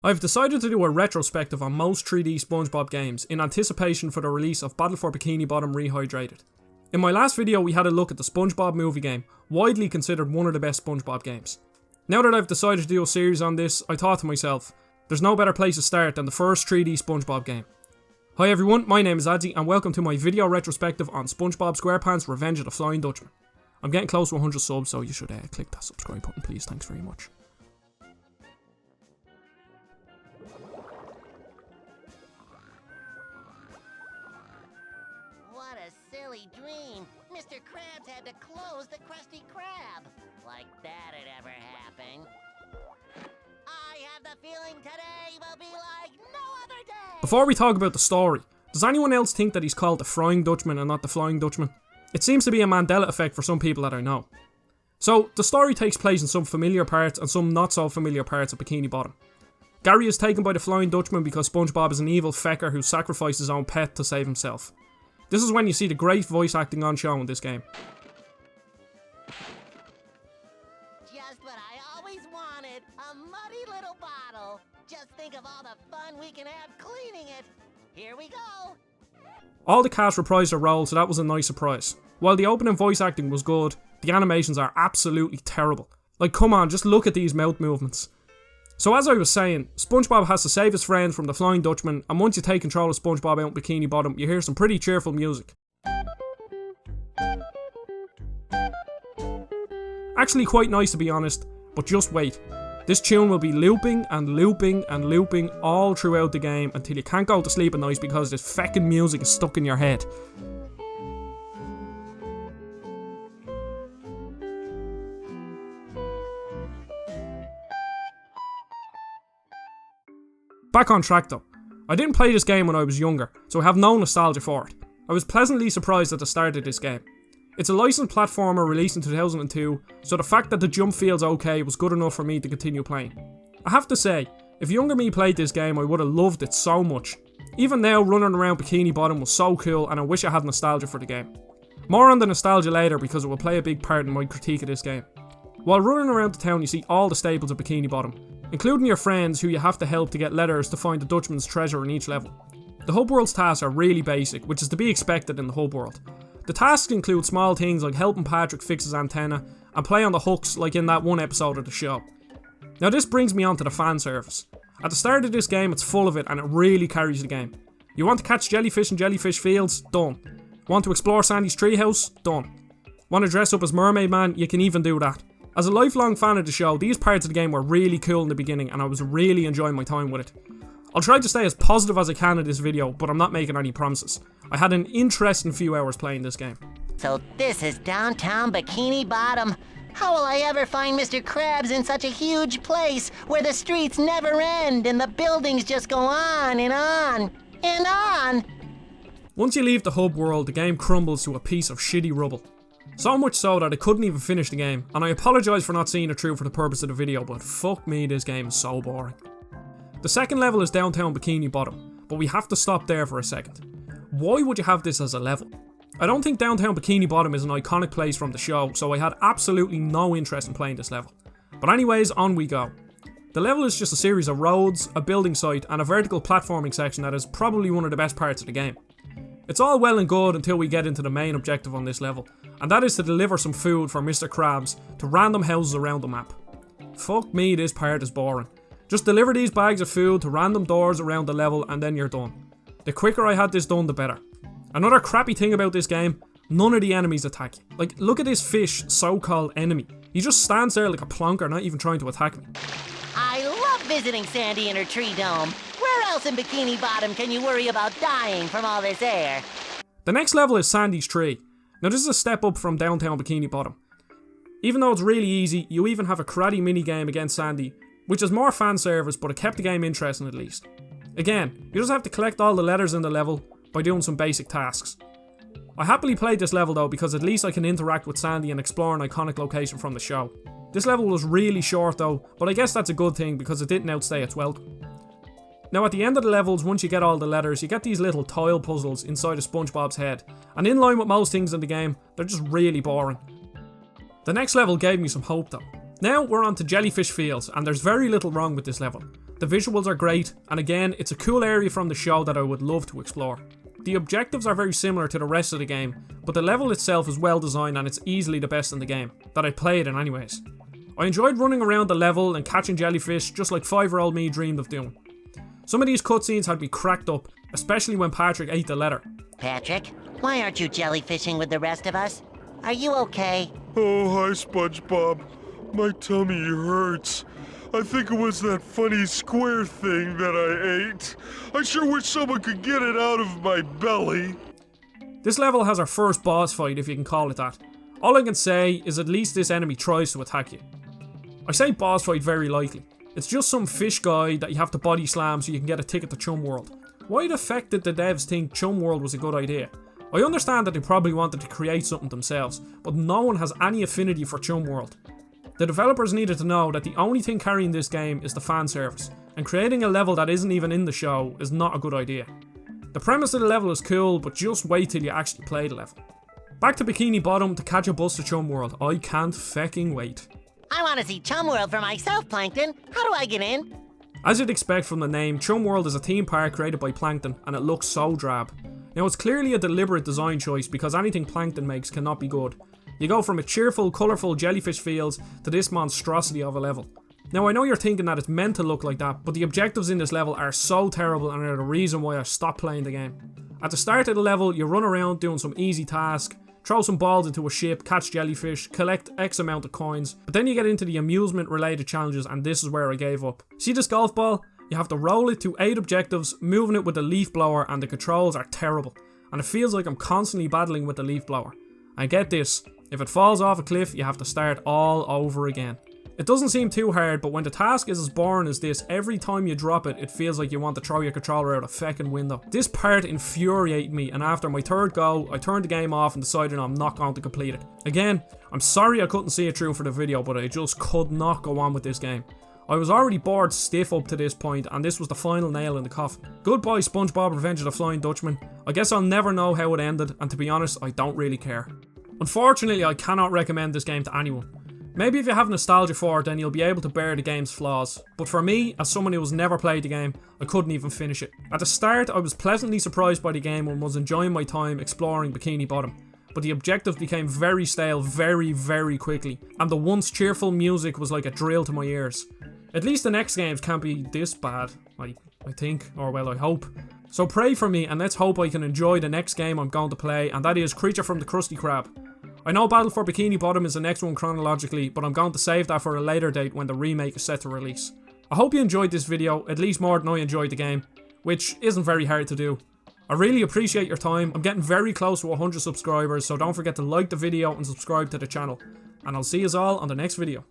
I've decided to do a retrospective on most 3D SpongeBob games in anticipation for the release of Battle for Bikini Bottom Rehydrated. In my last video we had a look at the Spongebob movie game, widely considered one of the best SpongeBob games. Now that I've decided to do a series on this, I thought to myself, there's no better place to start than the first 3D SpongeBob game. Hi everyone, my name is Adzi and welcome to my video retrospective on Spongebob Squarepants Revenge of the Flying Dutchman. I'm getting close to 100 subs, so you should click that subscribe button please, thanks very much. What a silly dream. Mr. Krabs had to close the Krusty Krab. Like that'd ever happen. I have the feeling today will be like no other day. Before we talk about the story, does anyone else think that he's called the Flying Dutchman and not the Flying Dutchman? It seems to be a Mandela effect for some people that I know. So, the story takes place in some familiar parts and some not so familiar parts of Bikini Bottom. Gary is taken by the Flying Dutchman because SpongeBob is an evil fecker who sacrificed his own pet to save himself. This is when you see the great voice acting on show in this game. Just what I always wanted, a muddy little bottle. Just think of all the fun we can have cleaning it. Here we go. All the cast reprised their role, so that was a nice surprise. While the opening voice acting was good, the animations are absolutely terrible. Like, come on, just look at these mouth movements. So as I was saying, SpongeBob has to save his friends from the Flying Dutchman, and once you take control of SpongeBob out in Bikini Bottom, you hear some pretty cheerful music. Actually quite nice to be honest, but just wait. This tune will be looping and looping and looping all throughout the game until you can't go to sleep at night because this feckin' music is stuck in your head. Back on track though. I didn't play this game when I was younger, so I have no nostalgia for it. I was pleasantly surprised at the start of this game. It's a licensed platformer released in 2002, so the fact that the jump feels okay was good enough for me to continue playing. I have to say, if younger me played this game I would have loved it so much. Even now running around Bikini Bottom was so cool and I wish I had nostalgia for the game. More on the nostalgia later because it will play a big part in my critique of this game. While running around the town you see all the staples of Bikini Bottom, including your friends who you have to help to get letters to find the Dutchman's treasure in each level. The Hub World's tasks are really basic, which is to be expected in the Hub World. The tasks include small things like helping Patrick fix his antenna and play on the hooks like in that one episode of the show. Now this brings me on to the fan service. At the start of this game it's full of it and it really carries the game. You want to catch jellyfish in Jellyfish Fields? Done. Want to explore Sandy's treehouse? Done. Want to dress up as Mermaid Man? You can even do that. As a lifelong fan of the show, these parts of the game were really cool in the beginning and I was really enjoying my time with it. I'll try to stay as positive as I can in this video, but I'm not making any promises. I had an interesting few hours playing this game. So this is downtown Bikini Bottom. How will I ever find Mr. Krabs in such a huge place where the streets never end and the buildings just go on and on and on? Once you leave the Hub World, the game crumbles to a piece of shitty rubble. So much so that I couldn't even finish the game, and I apologise for not seeing it through for the purpose of the video, but fuck me, this game is so boring. The second level is downtown Bikini Bottom, but we have to stop there for a second. Why would you have this as a level? I don't think downtown Bikini Bottom is an iconic place from the show, so I had absolutely no interest in playing this level. But anyways, on we go. The level is just a series of roads, a building site, and a vertical platforming section that is probably one of the best parts of the game. It's all well and good until we get into the main objective on this level, and that is to deliver some food for Mr. Krabs to random houses around the map. Fuck me, this part is boring. Just deliver these bags of food to random doors around the level and then you're done. The quicker I had this done, the better. Another crappy thing about this game, none of the enemies attack you. Like, look at this fish, so-called enemy. He just stands there like a plonker, not even trying to attack me. I love visiting Sandy and her Treedome. Where else in Bikini Bottom can you worry about dying from all this air? The next level is Sandy's tree. Now this is a step up from downtown Bikini Bottom. Even though it's really easy, you even have a karate minigame against Sandy, which is more fan service, but it kept the game interesting at least. Again, you just have to collect all the letters in the level by doing some basic tasks. I happily played this level though because at least I can interact with Sandy and explore an iconic location from the show. This level was really short though, but I guess that's a good thing because it didn't outstay its welcome. Now at the end of the levels, once you get all the letters, you get these little tile puzzles inside of SpongeBob's head, and in line with most things in the game, they're just really boring. The next level gave me some hope though. Now we're on to Jellyfish Fields, and there's very little wrong with this level. The visuals are great, and again, it's a cool area from the show that I would love to explore. The objectives are very similar to the rest of the game, but the level itself is well designed and it's easily the best in the game, that I played in anyways. I enjoyed running around the level and catching jellyfish just like 5-year-old me dreamed of doing. Some of these cutscenes had me cracked up, especially when Patrick ate the letter. Patrick, why aren't you jellyfishing with the rest of us? Are you okay? Oh, hi, SpongeBob. My tummy hurts. I think it was that funny square thing that I ate. I sure wish someone could get it out of my belly. This level has our first boss fight, if you can call it that. All I can say is at least this enemy tries to attack you. I say boss fight very lightly. It's just some fish guy that you have to body slam so you can get a ticket to Chum World. Why the feck did the devs think Chum World was a good idea? I understand that they probably wanted to create something themselves, but no one has any affinity for Chum World. The developers needed to know that the only thing carrying this game is the fan service, and creating a level that isn't even in the show is not a good idea. The premise of the level is cool, but just wait till you actually play the level. Back to Bikini Bottom to catch a bus to Chum World. I can't fecking wait. I want to see Chum World for myself, Plankton. How do I get in? As you'd expect from the name, Chum World is a theme park created by Plankton, and it looks so drab. Now it's clearly a deliberate design choice because anything Plankton makes cannot be good. You go from a cheerful, colourful Jellyfish Fields to this monstrosity of a level. Now I know you're thinking that it's meant to look like that, but the objectives in this level are so terrible and are the reason why I stopped playing the game. At the start of the level, you run around doing some easy task, throw some balls into a ship, catch jellyfish, collect X amount of coins, but then you get into the amusement related challenges and this is where I gave up. See this golf ball? You have to roll it to 8 objectives, moving it with the leaf blower, and the controls are terrible. And it feels like I'm constantly battling with the leaf blower. And get this, if it falls off a cliff, you have to start all over again. It doesn't seem too hard, but when the task is as boring as this, every time you drop it, it feels like you want to throw your controller out a feckin' window. This part infuriated me, and after my third go, I turned the game off and decided I'm not going to complete it. Again, I'm sorry I couldn't see it through for the video, but I just could not go on with this game. I was already bored stiff up to this point, and this was the final nail in the coffin. Goodbye Spongebob Revenge of the Flying Dutchman. I guess I'll never know how it ended, and to be honest, I don't really care. Unfortunately, I cannot recommend this game to anyone. Maybe if you have nostalgia for it, then you'll be able to bear the game's flaws. But for me, as someone who has never played the game, I couldn't even finish it. At the start, I was pleasantly surprised by the game and was enjoying my time exploring Bikini Bottom. But the objectives became very stale very quickly, and the once cheerful music was like a drill to my ears. At least the next games can't be this bad, I think, or well, I hope. So pray for me and let's hope I can enjoy the next game I'm going to play, and that is Creature from the Krusty Krab. I know Battle for Bikini Bottom is the next one chronologically, but I'm going to save that for a later date when the remake is set to release. I hope you enjoyed this video, at least more than I enjoyed the game, which isn't very hard to do. I really appreciate your time. I'm getting very close to 100 subscribers, so don't forget to like the video and subscribe to the channel. And I'll see you all on the next video.